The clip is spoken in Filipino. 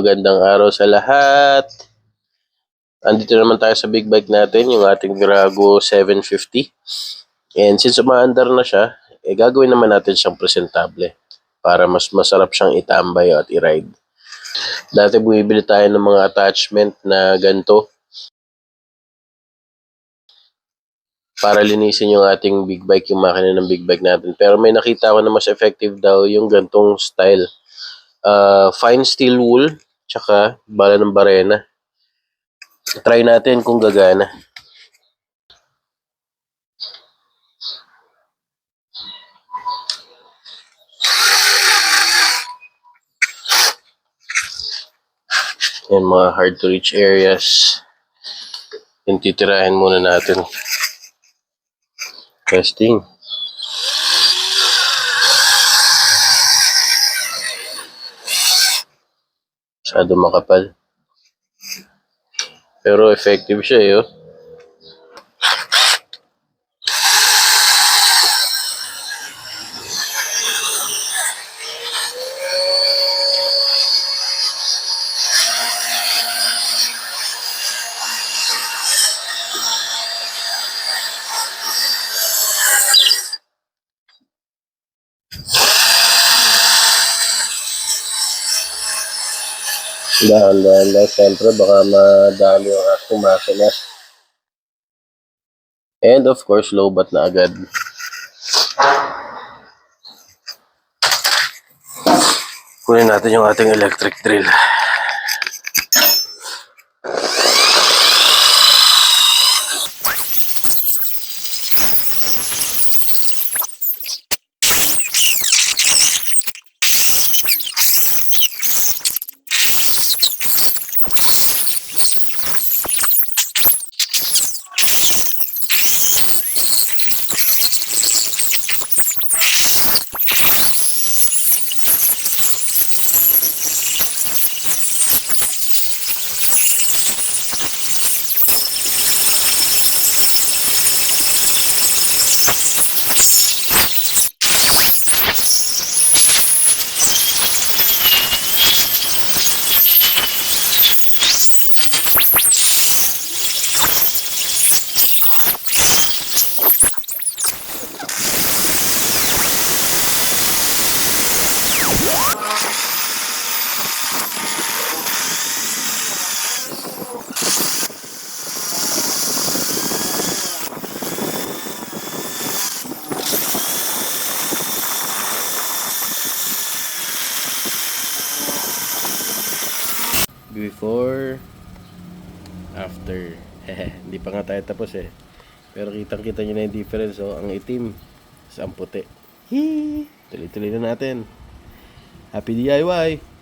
Magandang araw sa lahat. Andito naman tayo sa big bike natin, yung ating Virago 750. And since umaandar na siya, gagawin naman natin siyang presentable para mas masarap siyang itambay at i-ride. Dati bumibili tayo ng mga attachment na ganito para linisin yung ating big bike, yung makina ng big bike natin. Pero may nakita ko na mas effective daw yung gantong style. Fine steel wool, tsaka bala ng barena. Try natin kung gagana. Yan, mga hard to reach areas. Yung titirahin muna natin. Testing. Masyado makapal. Pero effective siya eh. Oh. Dahan-dahan lang, siyempre baka madali yung ating makina. And of course, low-bat na agad. Kunin natin yung ating electric drill. Before, after. Hindi pa nga tayo tapos eh. Pero kitang-kita nyo na yung difference. Oh. Ang itim sa ang puti. Tuloy-tuloy na natin. Happy DIY!